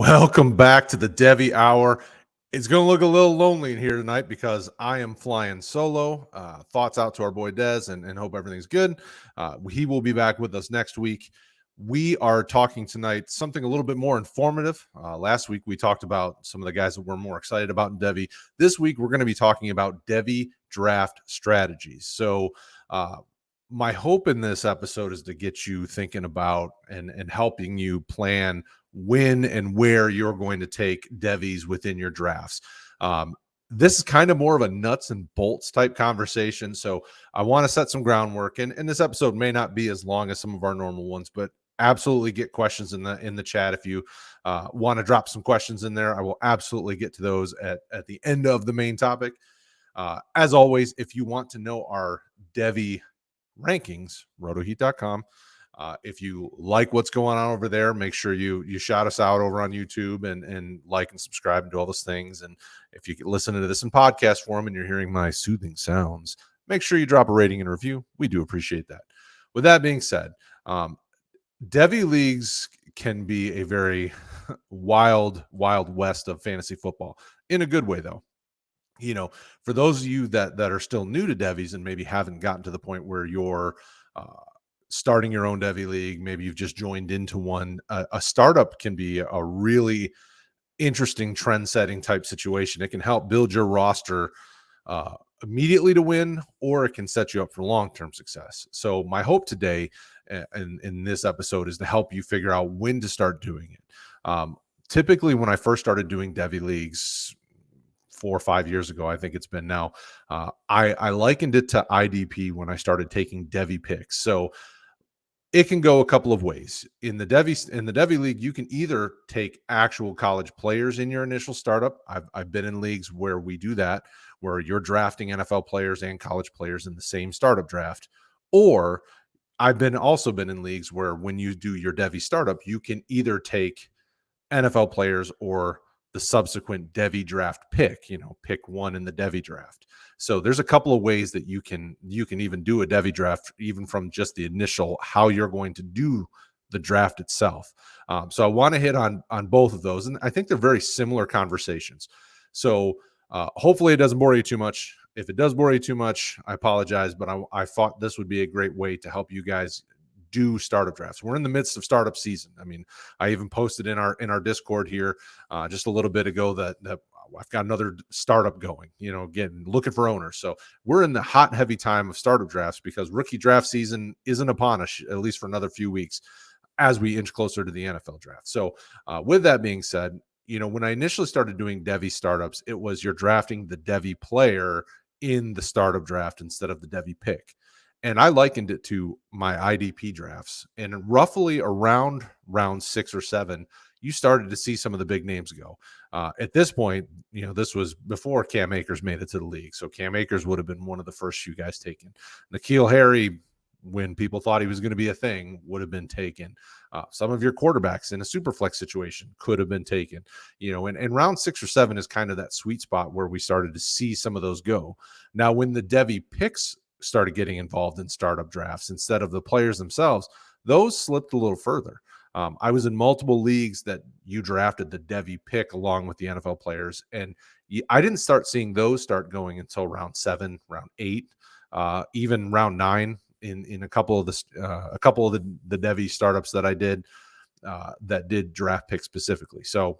Welcome back to the Devy Hour. It's going to look a little lonely in here tonight because I am flying solo. Thoughts out to our boy Dez and hope everything's good. He will be back with us next week. We are talking tonight something a little bit more informative. Last week we talked about some of the guys that we're more excited about in Devy. This week we're going to be talking about Devy draft strategies. So my hope in this episode is to get you thinking about and helping you plan when and where you're going to take Devies within your drafts. This is kind of more of a nuts and bolts type conversation. So I want to set some groundwork, and this episode may not be as long as some of our normal ones, but absolutely get questions in the chat. If you want to drop some questions in there, I will absolutely get to those at the end of the main topic. As always, if you want to know our Devy rankings, rotoheat.com. If you like what's going on over there, make sure you shout us out over on YouTube and like and subscribe and do all those things. And if you listen to this in podcast form and you're hearing my soothing sounds, make sure you drop a rating and review. We do appreciate that. With that being said, Devy leagues can be a very wild west of fantasy football in a good way, though. You know, for those of you that are still new to Devies and maybe haven't gotten to the point where you're starting your own Devy league, maybe you've just joined into one, a startup can be a really interesting trend-setting type situation. It can help build your roster immediately to win, or it can set you up for long-term success. So my hope today in this episode is to help you figure out when to start doing it. Typically, when I first started doing Devy leagues 4 or 5 years ago, I think it's been now, I likened it to IDP when I started taking Devy picks. So it can go a couple of ways. In the Devy league, you can either take actual college players in your initial startup. I've been in leagues where we do that, where you're drafting NFL players and college players in the same startup draft. Or I've also been in leagues where when you do your Devy startup, you can either take NFL players or the subsequent Devy draft pick, pick one in the Devy draft. So there's a couple of ways that you can even do a Devy draft, even from just the initial, how you're going to do the draft itself. So I want to hit on both of those. And I think they're very similar conversations. So hopefully it doesn't bore you too much. If it does bore you too much, I apologize, but I thought this would be a great way to help you guys do startup drafts. We're in the midst of startup season. I mean, I even posted in our Discord here just a little bit ago that I've got another startup going, again, looking for owners. So we're in the hot and heavy time of startup drafts because rookie draft season isn't upon us, at least for another few weeks, as we inch closer to the NFL draft. So with that being said, when I initially started doing Devy startups, it was you're drafting the Devy player in the startup draft instead of the Devy pick. And I likened it to my IDP drafts. And roughly around round 6 or 7, you started to see some of the big names go. At this point, this was before Cam Akers made it to the league. So Cam Akers would have been one of the first few guys taken. N'Keal Harry, when people thought he was going to be a thing, would have been taken. Some of your quarterbacks in a super flex situation could have been taken. And round 6 or 7 is kind of that sweet spot where we started to see some of those go. Now, when the Devy picks started getting involved in startup drafts instead of the players themselves, those slipped a little further. I was in multiple leagues that you drafted the Devy pick along with the NFL players, and I didn't start seeing those start going until round 7, round 8, even round 9 in a couple of the Devy startups that I did that did draft picks specifically. So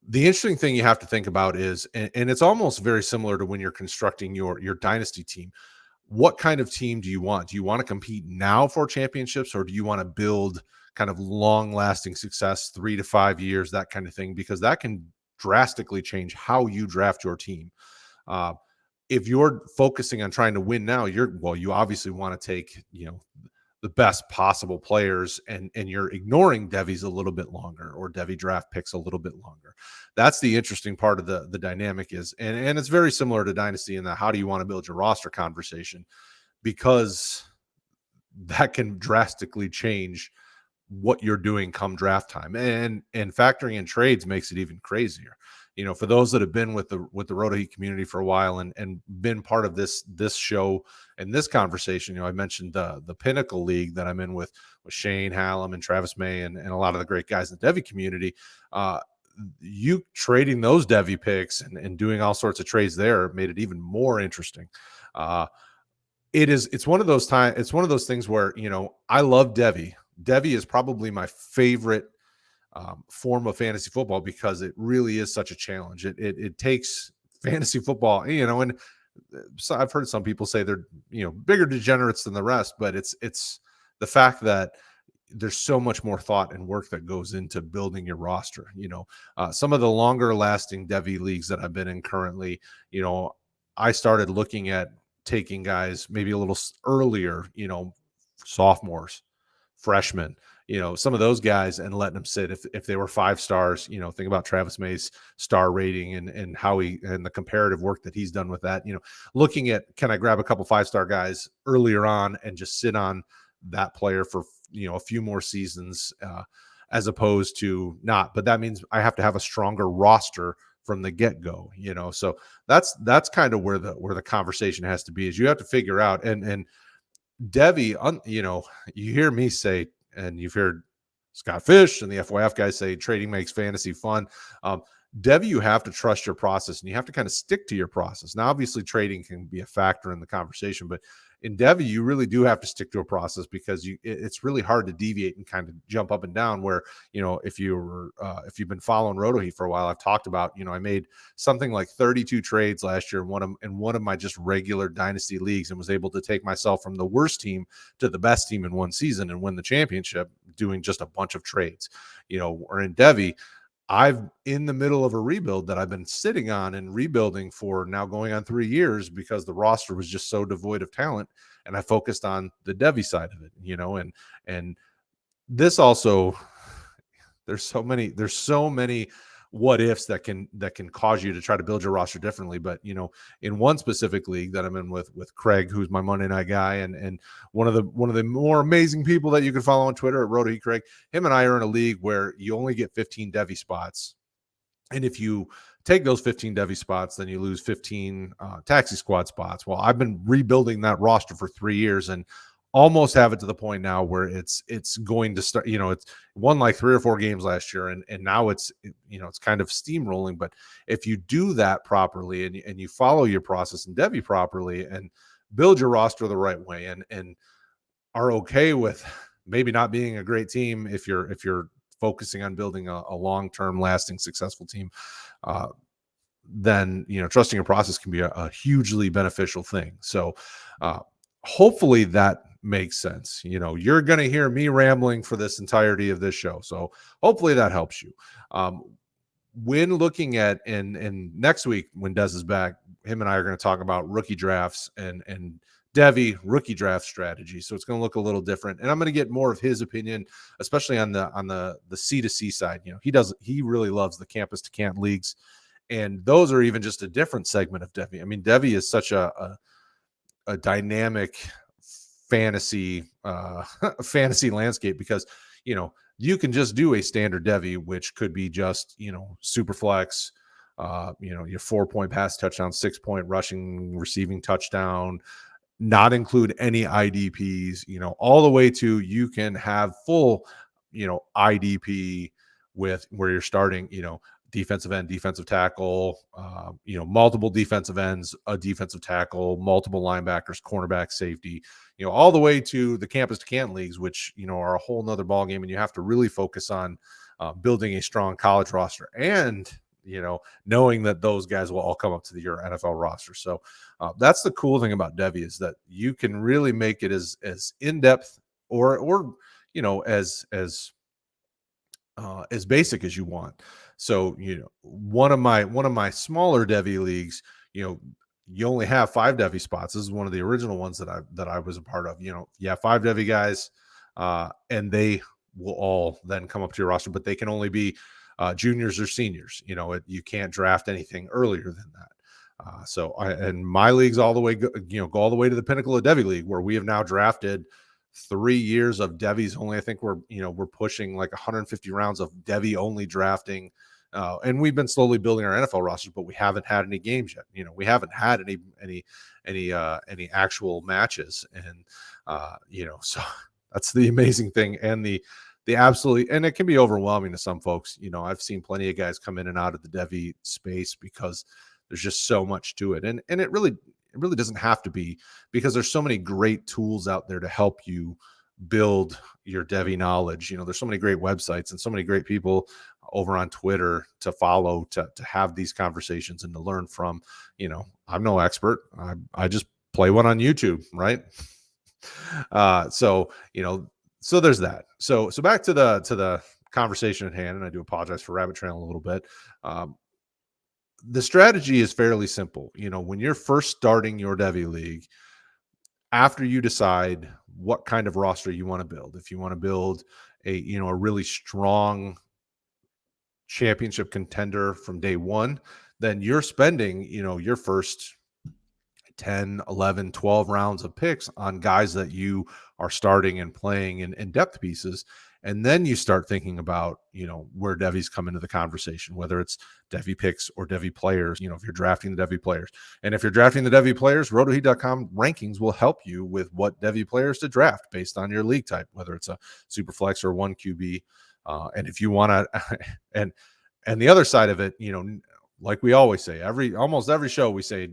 the interesting thing you have to think about is, and it's almost very similar to when you're constructing your dynasty team. What kind of team do you want? Do you want to compete now for championships, or do you want to build kind of long-lasting success, 3 to 5 years, that kind of thing? Because that can drastically change how you draft your team. If you're focusing on trying to win now, you obviously want to take, the best possible players, and you're ignoring Devy's a little bit longer, or Devy draft picks a little bit longer. That's the interesting part of the dynamic is, and it's very similar to Dynasty in that how do you want to build your roster conversation, because that can drastically change what you're doing come draft time, and factoring in trades makes it even crazier. for those that have been with the Roto Heat community for a while and been part of this show and this conversation, I mentioned the Pinnacle League that I'm in with Shane Hallam and Travis May and a lot of the great guys in the Devy community. You trading those Devy picks and doing all sorts of trades there made it even more interesting. It's one of those things where, I love Devy. Devy is probably my favorite form of fantasy football because it really is such a challenge. It takes fantasy football, and so I've heard some people say they're bigger degenerates than the rest, but it's the fact that there's so much more thought and work that goes into building your roster. Some of the longer lasting Devy leagues that I've been in currently, I started looking at taking guys maybe a little earlier, sophomores, freshmen, some of those guys, and letting them sit if they were 5 stars. Think about Travis May's star rating and how and the comparative work that he's done with that. Looking at, can I grab a couple 5-star guys earlier on and just sit on that player for a few more seasons, as opposed to not. But that means I have to have a stronger roster from the get-go. So that's kind of where the conversation has to be, is you have to figure out. And Devy, you hear me say, and you've heard Scott Fish and the FYF guys say trading makes fantasy fun. Devy, you have to trust your process and you have to kind of stick to your process. Now, obviously, trading can be a factor in the conversation, but in Devy, you really do have to stick to a process because it's really hard to deviate and kind of jump up and down. Where, if you've been following Roto Heat for a while, I've talked about, I made something like 32 trades last year in one of my just regular dynasty leagues, and was able to take myself from the worst team to the best team in one season and win the championship doing just a bunch of trades. Or in Devy, I've in the middle of a rebuild that I've been sitting on and rebuilding for now going on 3 years because the roster was just so devoid of talent. And I focused on the Devy side of it, and this also, there's so many what ifs that can cause you to try to build your roster differently. But, in one specific league that I'm in with Craig, who's my Monday night guy, and one of the more amazing people that you can follow on Twitter at Roto Heat Craig, him and I are in a league where you only get 15 Devy spots. And if you take those 15 Devy spots, then you lose 15 taxi squad spots. Well, I've been rebuilding that roster for 3 years and almost have it to the point now where it's going to start. It's won like 3 or 4 games last year, and now it's kind of steamrolling. But if you do that properly and you follow your process in Devy properly and build your roster the right way and are okay with maybe not being a great team if you're focusing on building a long-term lasting successful team, then trusting your process can be a hugely beneficial thing. So hopefully that makes sense. You're going to hear me rambling for this entirety of this show, so hopefully that helps you. When looking at and next week when Des is back, him and I are going to talk about rookie drafts and Devy rookie draft strategy. So it's going to look a little different, and I'm going to get more of his opinion, especially on the C2C side. He really loves the campus to camp leagues, and those are even just a different segment of Devy. I mean, Devy is such a dynamic fantasy landscape because you can just do a standard Devy, which could be just super flex, your 4-point pass touchdown, 6-point rushing receiving touchdown, not include any IDPs, all the way to you can have full IDP with where you're starting defensive end, defensive tackle, multiple defensive ends, a defensive tackle, multiple linebackers, cornerback, safety, all the way to the campus to Canton leagues, which, are a whole nother ballgame. And you have to really focus on building a strong college roster and, knowing that those guys will all come up to your NFL roster. So that's the cool thing about Devy, is that you can really make it as in-depth or as basic as you want. So, one of my smaller Devy leagues, you only have 5 Devy spots. This is one of the original ones that I was a part of. 5 Devy guys, and they will all then come up to your roster, but they can only be juniors or seniors. You can't draft anything earlier than that. So and my league's all the way go all the way to the pinnacle of Devy League, where we have now drafted 3 years of Devy's only. I think we're pushing like 150 rounds of Devy only drafting And we've been slowly building our NFL rosters, but we haven't had any games yet. We haven't had any actual matches, and so that's the amazing thing, and the absolutely, and it can be overwhelming to some folks. I've seen plenty of guys come in and out of the Devy space because there's just so much to it, and it really doesn't have to be, because there's so many great tools out there to help you build your Devy knowledge. There's so many great websites and so many great people over on Twitter to follow, to have these conversations and to learn from. I'm no expert. I just play one on YouTube, right? So there's that. So back to the conversation at hand, and I do apologize for rabbit trailing a little bit. The strategy is fairly simple. When you're first starting your Devy league, after you decide what kind of roster you want to build, if you want to build a really strong championship contender from day one, then you're spending your first 10, 11, 12 rounds of picks on guys that you are starting and playing in depth pieces. And then you start thinking about, where Devy's come into the conversation, whether it's Devy picks or Devy players, if you're drafting the Devy players. And if you're drafting the Devy players, rotoheat.com rankings will help you with what Devy players to draft based on your league type, whether it's a super flex or one QB. And if you want to, and the other side of it, like we always say, almost every show we say,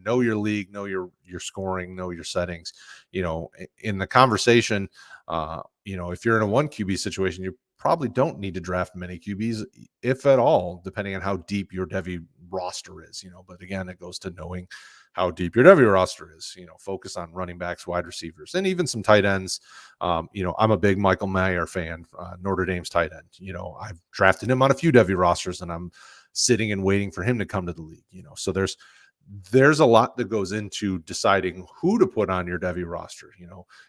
know your league, know your scoring, know your settings. In the conversation, if you're in a one QB situation, you probably don't need to draft many QBs, if at all, depending on how deep your Devy roster is. But again, it goes to knowing how deep your Devy roster is. Focus on running backs, wide receivers, and even some tight ends. I'm a big Michael Mayer fan, Notre Dame's tight end. I've drafted him on a few Devy rosters, and I'm sitting and waiting for him to come to the league. So there's a lot that goes into deciding who to put on your Devy roster.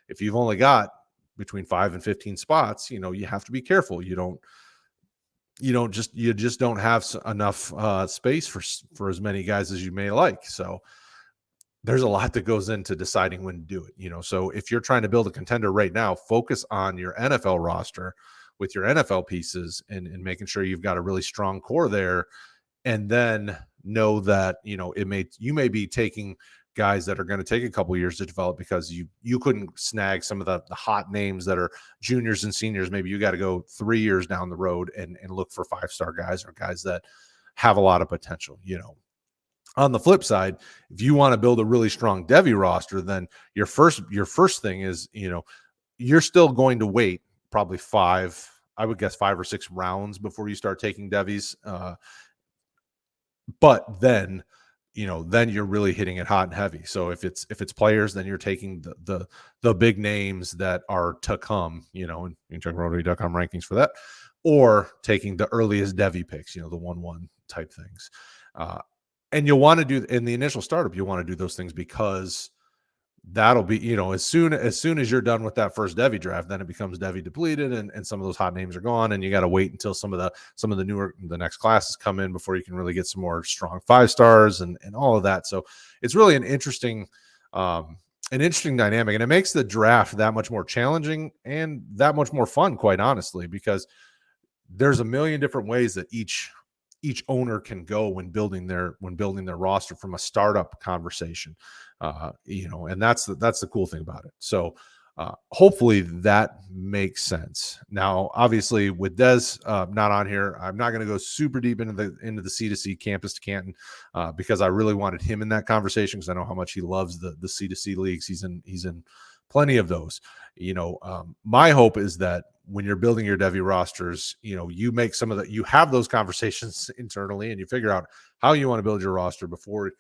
If you've only got between 5 and 15 spots, you have to be careful. You just don't have enough space for as many guys as you may like. So there's a lot that goes into deciding when to do it. So if you're trying to build a contender right now, focus on your NFL roster with your NFL pieces, and making sure you've got a really strong core there. And then know that, you may be taking guys that are going to take a couple years to develop, because you couldn't snag some of the hot names that are juniors and seniors. Maybe you got to go 3 years down the road and look for 5-star guys, or guys that have a lot of potential. On the flip side, if you want to build a really strong Devy roster, then your first thing is, you're still going to wait probably 5 or 6 rounds before you start taking Devys. But then you're really hitting it hot and heavy. So if it's players, then you're taking the big names that are to come, and you can check rotoheat.com rankings for that, or taking the earliest Devy picks, the 1-1 type things. And you'll want to do in the initial startup, you want to do those things, because that'll be, as soon as you're done with that first Devy draft, then it becomes Devy depleted, and some of those hot names are gone, and you got to wait until some of the next classes come in before you can really get some more strong 5-stars and all of that. So it's really an interesting dynamic, and it makes the draft that much more challenging and that much more fun, quite honestly, because there's a million different ways that each owner can go when building their roster from a startup conversation. And that's the cool thing about it. So hopefully that makes sense. Now, obviously, with Des not on here, I'm not going to go super deep into the C2C, campus to Canton, because I really wanted him in that conversation, because I know how much he loves the C2C leagues. He's in plenty of those. My hope is that when you're building your Devy rosters, you make you have those conversations internally, and you figure out how you want to build your roster before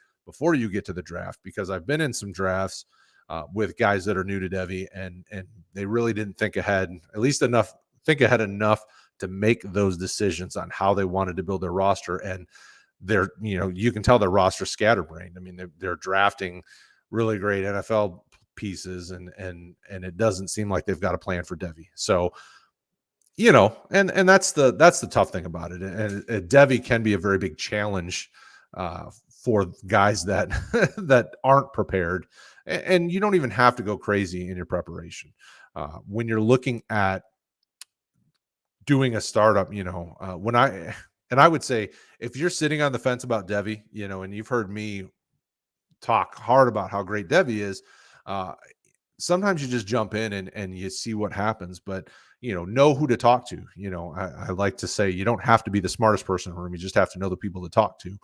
you get to the draft. Because I've been in some drafts with guys that are new to Devy, and they really didn't think ahead enough to make those decisions on how they wanted to build their roster. And they're, you can tell their roster scatterbrained. I mean, they're drafting really great NFL pieces, and it doesn't seem like they've got a plan for Devy. So, and that's the tough thing about it. And Devy can be a very big challenge for guys that that aren't prepared. And you don't even have to go crazy in your preparation. When you're looking at doing a startup, And I would say if you're sitting on the fence about Devy, and you've heard me talk hard about how great Devy is, uh, sometimes you just jump in and you see what happens, but know who to talk to. I like to say you don't have to be the smartest person in the room. You just have to know the people to talk to.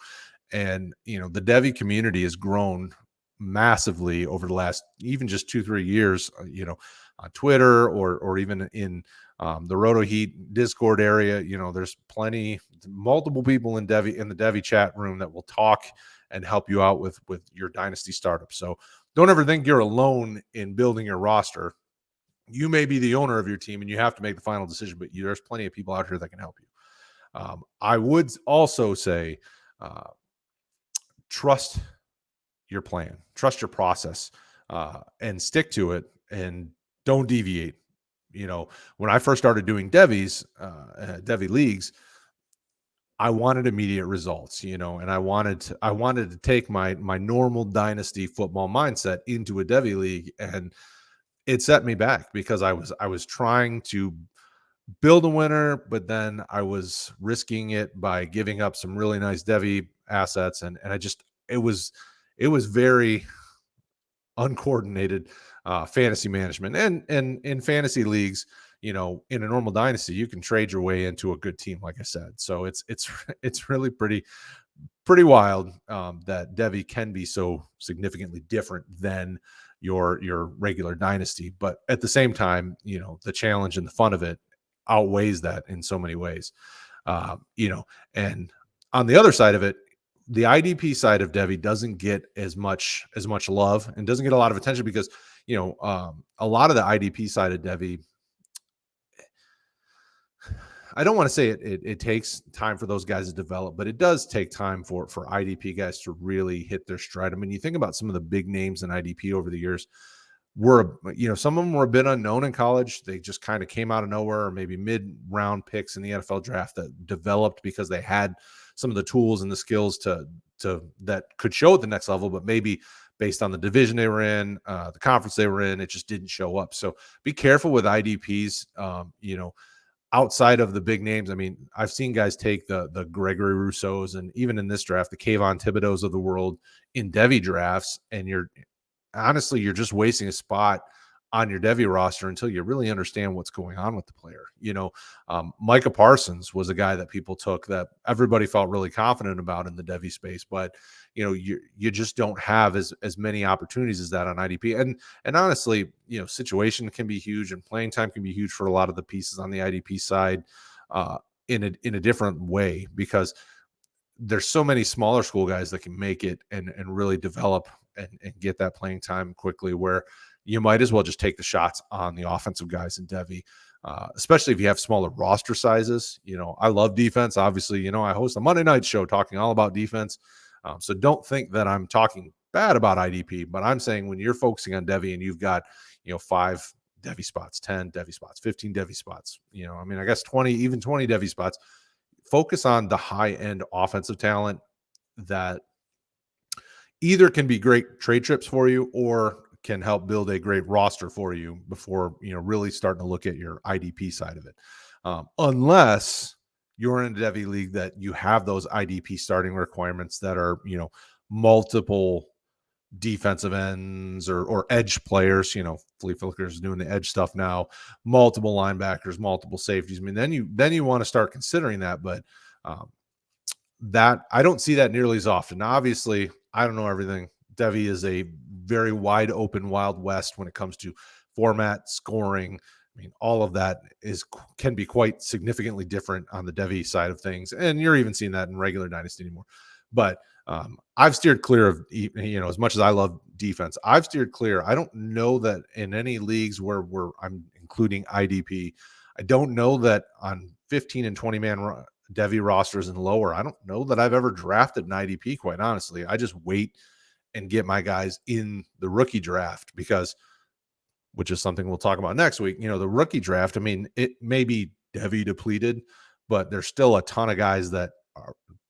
And the Devy community has grown massively over the last even just 2-3 years, on Twitter or even in the Roto Heat Discord area. There's multiple people in the Devy chat room that will talk and help you out with your dynasty startup. So don't ever think you're alone in building your roster. You may be the owner of your team and you have to make the final decision, but there's plenty of people out here that can help you. I would also say, trust your plan, trust your process, and stick to it, and don't deviate. When I first started doing Devy leagues, I wanted immediate results, and I wanted to take my normal dynasty football mindset into a Devy league, and it set me back because I was trying to build a winner, but then I was risking it by giving up some really nice Devy assets, and it was very uncoordinated fantasy management. And in fantasy leagues, in a normal dynasty, you can trade your way into a good team, like I said. So it's it's really pretty wild, that Devy can be so significantly different than your regular dynasty. But at the same time, the challenge and the fun of it outweighs that in so many ways. And on the other side of it, the IDP side of Devy doesn't get as much love and doesn't get a lot of attention because a lot of the IDP side of Devy, I don't want to say it takes time for those guys to develop, but it does take time for IDP guys to really hit their stride. I mean, you think about some of the big names in IDP over the years. Some of them were a bit unknown in college. They just kind of came out of nowhere, or maybe mid-round picks in the NFL draft that developed because they had some of the tools and the skills to that could show at the next level, but maybe based on the division they were in, the conference they were in, it just didn't show up. So be careful with IDPs. Outside of the big names, I mean, I've seen guys take the Gregory Rousseaus and even in this draft, the Kayvon Thibodeaux of the world in Devy drafts, and you're just wasting a spot on your Devy roster until you really understand what's going on with the player. Micah Parsons was a guy that people took that everybody felt really confident about in the Devy space, but you just don't have as many opportunities as that on IDP. And honestly, situation can be huge and playing time can be huge for a lot of the pieces on the IDP side, in a different way, because there's so many smaller school guys that can make it and really develop and get that playing time quickly, where you might as well just take the shots on the offensive guys in Devy, especially if you have smaller roster sizes. I love defense. Obviously, I host a Monday night show talking all about defense. So don't think that I'm talking bad about IDP, but I'm saying when you're focusing on Devy and you've got, 5 Devy spots, 10 Devy spots, 15 Devy spots, I guess 20, even 20 Devy spots, focus on the high end offensive talent that either can be great trade trips for you or can help build a great roster for you before really starting to look at your IDP side of it. Unless you're in a Devy league that you have those IDP starting requirements that are multiple defensive ends or edge players. Flea Flicker is doing the edge stuff now. Multiple linebackers, multiple safeties. I mean, then you want to start considering that, but that I don't see that nearly as often. Now, obviously, I don't know everything. Devy is a very wide open Wild West when it comes to format, scoring. I mean, all of that can be quite significantly different on the Devy side of things, and you're even seeing that in regular Dynasty anymore. But I've steered clear of, as much as I love defense, I've steered clear. I don't know that in any leagues where I'm including IDP, I don't know that on 15 and 20 man Devy rosters and lower, I don't know that I've ever drafted an IDP, quite honestly. I just wait and get my guys in the rookie draft which is something we'll talk about next week. The rookie draft, I mean, it may be Devy depleted, but there's still a ton of guys that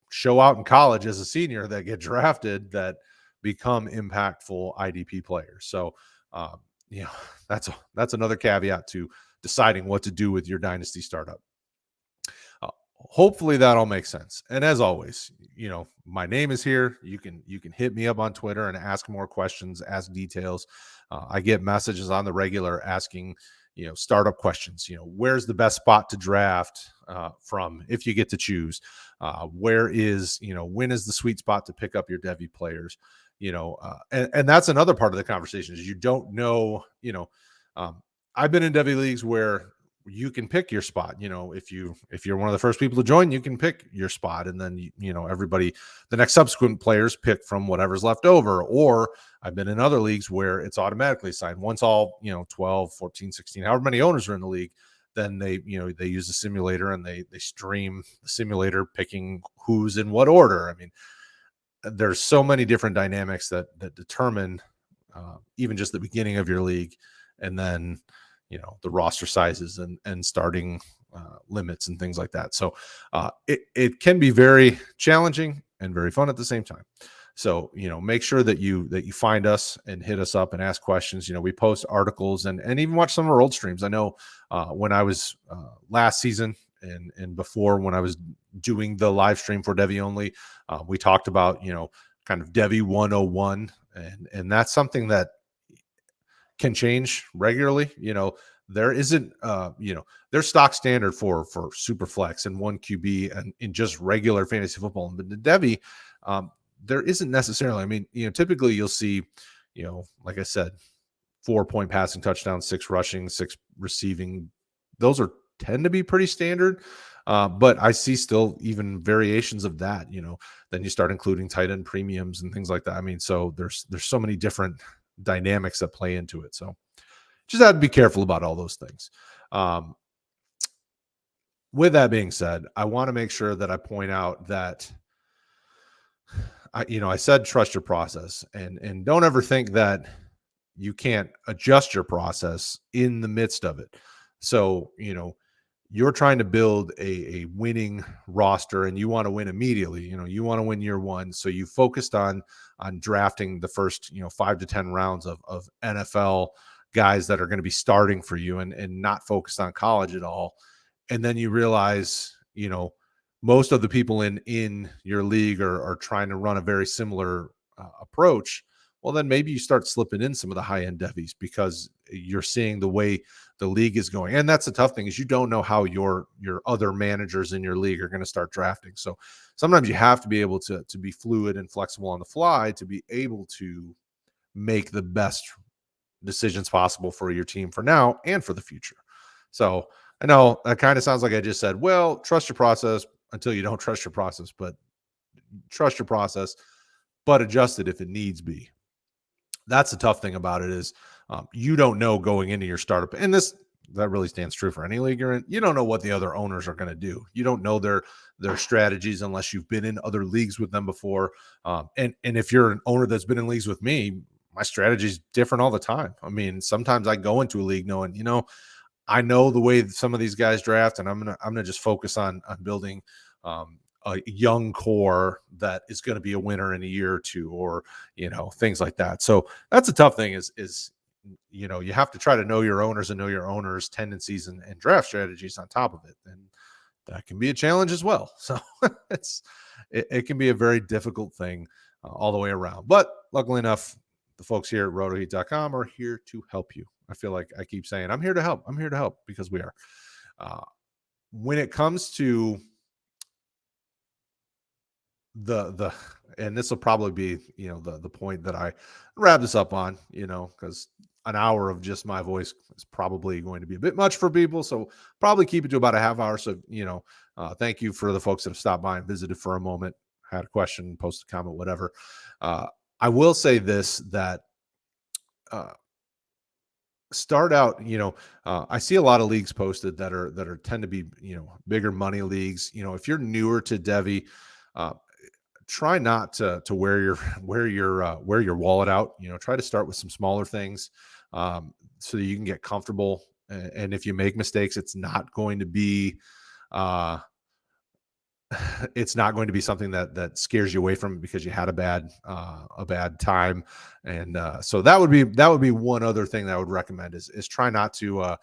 show out in college as a senior that get drafted that become impactful IDP players. So, that's another caveat to deciding what to do with your dynasty startup. hopefully that all makes sense. And as always, my name is here. You can hit me up on Twitter and ask more questions, ask details. I get messages on the regular asking, startup questions. Where's the best spot to draft from if you get to choose? When is the sweet spot to pick up your Devy players? And that's another part of the conversation is you don't know. Um, I've been in Devy leagues where you can pick your spot. If you're one of the first people to join, you can pick your spot, and then everybody, the next subsequent players pick from whatever's left over. Or I've been in other leagues where it's automatically assigned. Once all 12, 14, 16, however many owners are in the league, then they use the simulator and they stream the simulator picking who's in what order. I mean, there's so many different dynamics that determine even just the beginning of your league, and then the roster sizes and starting limits and things like that. So it can be very challenging and very fun at the same time. So make sure that you find us and hit us up and ask questions. We post articles and even watch some of our old streams. I know when I was last season and before, when I was doing the live stream for Devy only, we talked about kind of Devy 101, and that's something that can change regularly. There isn't there's stock standard for super flex and one QB and in just regular fantasy football. But the Devy, there isn't necessarily. I mean, typically you'll see, like I said, 4-point passing touchdown, 6 rushing, 6 receiving. Those tend to be pretty standard. But I see still even variations of that. Then you start including tight end premiums and things like that. I mean, so there's so many different dynamics that play into it. So just have to be careful about all those things. With that being said, I want to make sure that I point out that I said trust your process, and don't ever think that you can't adjust your process in the midst of it. So you're trying to build a winning roster and you want to win immediately. You want to win year one. So you focused on drafting the first, 5 to 10 rounds of NFL guys that are going to be starting for you and not focused on college at all. And then you realize, most of the people in your league are trying to run a very similar approach. Well, then maybe you start slipping in some of the high end Devies because you're seeing the way the league is going. And that's the tough thing is you don't know how your other managers in your league are going to start drafting. So sometimes you have to be able to be fluid and flexible on the fly to be able to make the best decisions possible for your team for now and for the future. So I know that kind of sounds like I just said, well, trust your process until you don't trust your process, but trust your process, but adjust it if it needs be. That's the tough thing about it is you don't know going into your startup, and that really stands true for any league you're in. You don't know what the other owners are going to do. You don't know their strategies unless you've been in other leagues with them before. And if you're an owner that's been in leagues with me, my strategy is different all the time. I mean, sometimes I go into a league knowing, I know the way some of these guys draft, and I'm gonna just focus on building a young core that is going to be a winner in a year or two, or things like that. So that's a tough thing. Is you have to try to know your owners and know your owners' tendencies and draft strategies on top of it, and that can be a challenge as well. So it can be a very difficult thing all the way around. But luckily enough, the folks here at rotoheat.com are here to help you. I feel like I keep saying, I'm here to help. I'm here to help because we are. When it comes to the and this will probably be the point that I wrap this up on, because an hour of just my voice is probably going to be a bit much for people, so probably keep it to about a half hour. So thank you for the folks that have stopped by and visited for a moment, had a question, post a comment, whatever. I will say this, that start out, I see a lot of leagues posted that are tend to be bigger money leagues. If you're newer to Devy, try not to wear your wallet out. Try to start with some smaller things, so that you can get comfortable. And if you make mistakes, it's not going to be it's not going to be something that scares you away from it because you had a bad time. And so that would be one other thing that I would recommend is try not to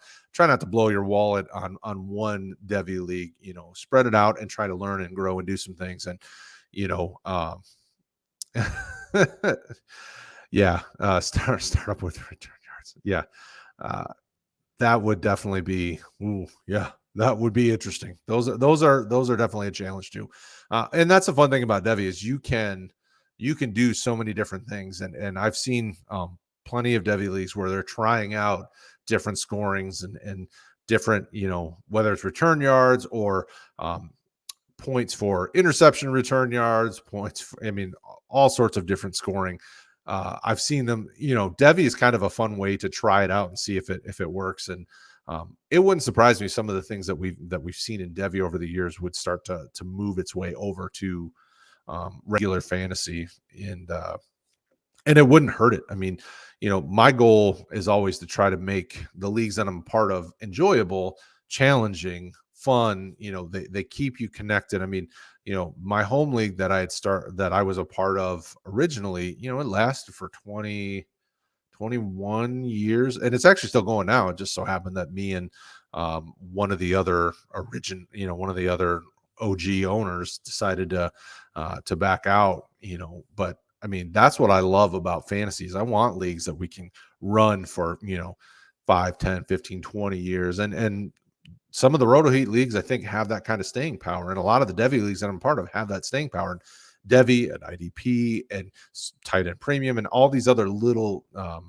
blow your wallet on one Devy league. Spread it out and try to learn and grow and do some things. And you know yeah, start up with return yards. Yeah. uh that would definitely be, ooh, yeah, that would be interesting. Those are definitely a challenge too. And that's the fun thing about Devi is you can do so many different things. And I've seen plenty of Devi leagues where they're trying out different scorings and different, whether it's return yards or um, points for interception return yards, points for, I mean, all sorts of different scoring. I've seen them, Devi is kind of a fun way to try it out and see if it works. And it wouldn't surprise me some of the things that we've seen in Devi over the years would start to move its way over to regular fantasy. And it wouldn't hurt it. I mean, my goal is always to try to make the leagues that I'm a part of enjoyable, challenging, fun. They keep you connected. I mean, my home league that I was a part of originally, it lasted for 21 years, and it's actually still going now. It just so happened that me and one of the other OG owners decided to back out. But I mean, that's what I love about fantasies. I want leagues that we can run for 5, 10, 15, 20 years, and some of the Roto Heat leagues I think have that kind of staying power, and a lot of the Devy leagues that I'm part of have that staying power. And Devy and IDP and tight end premium and all these other little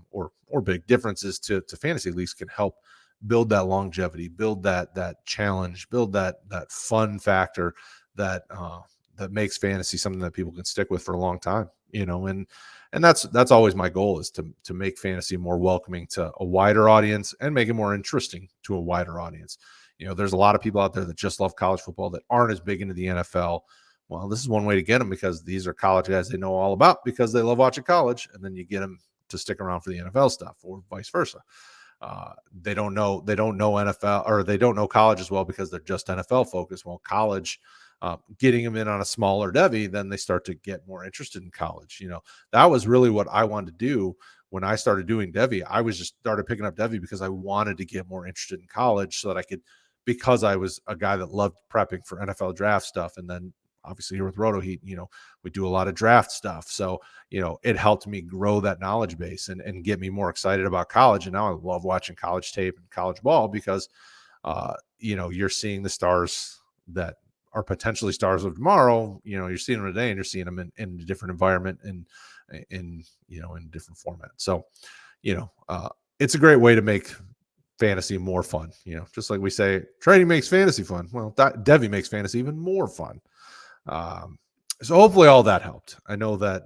or big differences to fantasy leagues can help build that longevity, build that challenge, build that fun factor that makes fantasy something that people can stick with for a long time. And that's always my goal, is to make fantasy more welcoming to a wider audience and make it more interesting to a wider audience. There's a lot of people out there that just love college football that aren't as big into the NFL. Well, this is one way to get them, because these are college guys they know all about because they love watching college, and then you get them to stick around for the NFL stuff, or vice versa. They don't know NFL, or they don't know college as well because they're just NFL focused. Well, college, getting them in on a smaller Devy, then they start to get more interested in college. That was really what I wanted to do when I started doing Devy. I was just started picking up Devy because I wanted to get more interested in college, so that I could, because I was a guy that loved prepping for NFL draft stuff. And then obviously here with Roto Heat, we do a lot of draft stuff. So, it helped me grow that knowledge base and get me more excited about college. And now I love watching college tape and college ball because, you're seeing the stars that are potentially stars of tomorrow. You're seeing them today, and you're seeing them in a different environment and in different format. So, it's a great way to make fantasy more fun. Just like we say, trading makes fantasy fun. Well, Devy makes fantasy even more fun. Um, so hopefully all that helped. I know that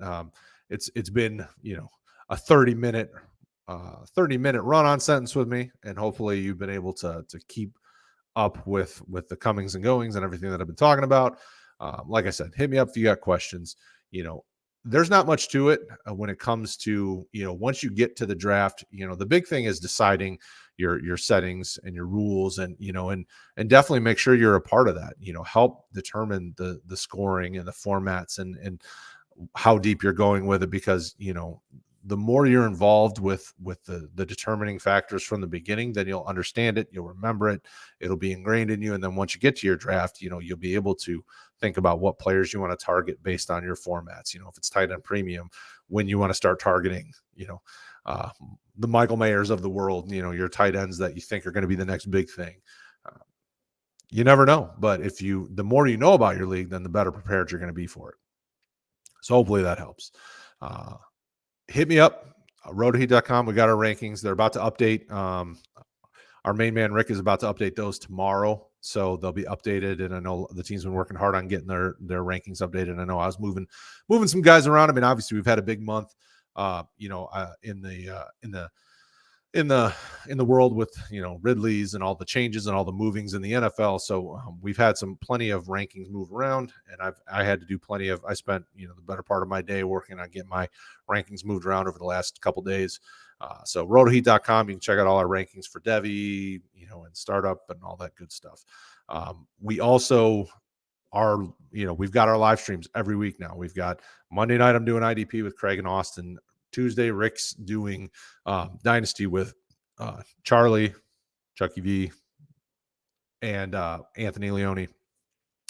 it's been a 30-minute run on sentence with me, and hopefully you've been able to keep up with the comings and goings and everything that I've been talking about. Like I said, hit me up if you got questions. There's not much to it when it comes to, once you get to the draft. The big thing is deciding your settings and your rules, and definitely make sure you're a part of that. Help determine the scoring and the formats and how deep you're going with it, because the more you're involved with the determining factors from the beginning, then you'll understand it, you'll remember it, it'll be ingrained in you. And then once you get to your draft, you'll be able to think about what players you want to target based on your formats. If it's tight end premium, when you want to start targeting uh, the Michael Mayers of the world, your tight ends that you think are going to be the next big thing. You never know, but the more you know about your league, then the better prepared you're going to be for it. So hopefully that helps. Hit me up, rotoheat.com. We got our rankings. They're about to update. Our main man Rick is about to update those tomorrow, so they'll be updated. And I know the team's been working hard on getting their rankings updated. I know I was moving some guys around. I mean, obviously we've had a big month, in the world with Ridley's and all the changes and all the movings in the NFL. So we've had plenty of rankings move around, and I had to do I spent the better part of my day working on getting my rankings moved around over the last couple days. So rotoheat.com, you can check out all our rankings for Devy, and startup and all that good stuff. We also we've got our live streams every week now. We've got Monday night, I'm doing IDP with Craig and Austin. Tuesday, Rick's doing Dynasty with Charlie, Chucky V, and Anthony Leone.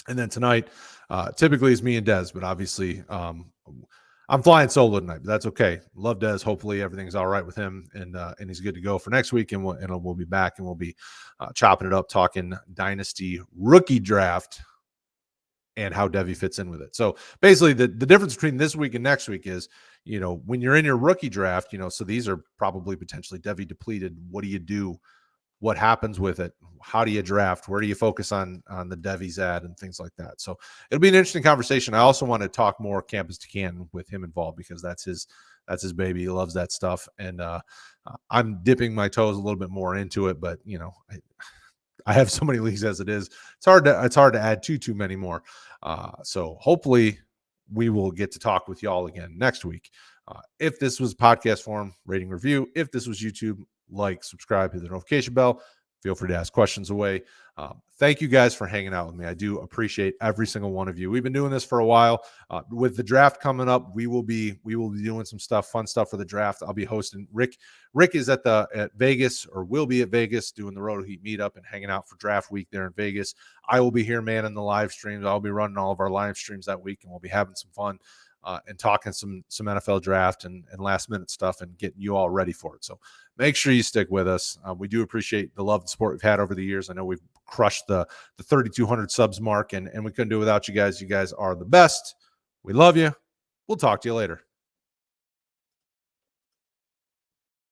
And then tonight, typically it's me and Dez, but obviously I'm flying solo tonight, but that's okay. Love Dez. Hopefully everything's all right with him, and he's good to go for next week, and we'll be back, and we'll be chopping it up, talking Dynasty rookie draft and how Devy fits in with it. So basically the difference between this week and next week is, when you're in your rookie draft, so these are probably potentially Devy depleted. What do you do? What happens with it? How do you draft? Where do you focus on the Devy's ad and things like that? So it'll be an interesting conversation. I also want to talk more Campus to Can with him involved, because that's his baby. He loves that stuff. And I'm dipping my toes a little bit more into it, but I have so many leagues as it is. It's hard to add too many more. So hopefully we will get to talk with y'all again next week. If this was podcast form, rating, review. If this was YouTube, like, subscribe, hit the notification bell. Feel free to ask questions away. Thank you guys for hanging out with me. I do appreciate every single one of you. We've been doing this for a while. With the draft coming up, we will be doing some fun stuff for the draft. I'll be hosting. Rick is at Vegas, or will be at Vegas, doing the Roto Heat meetup and hanging out for draft week there in Vegas. I will be here, man, in the live streams. I'll be running all of our live streams that week, and we'll be having some fun and talking some NFL draft and last minute stuff, and getting you all ready for it. So make sure you stick with us. We do appreciate the love and support we've had over the years. I know we've crushed the 3,200 subs mark, and we couldn't do it without you guys. You guys are the best. We love you. We'll talk to you later.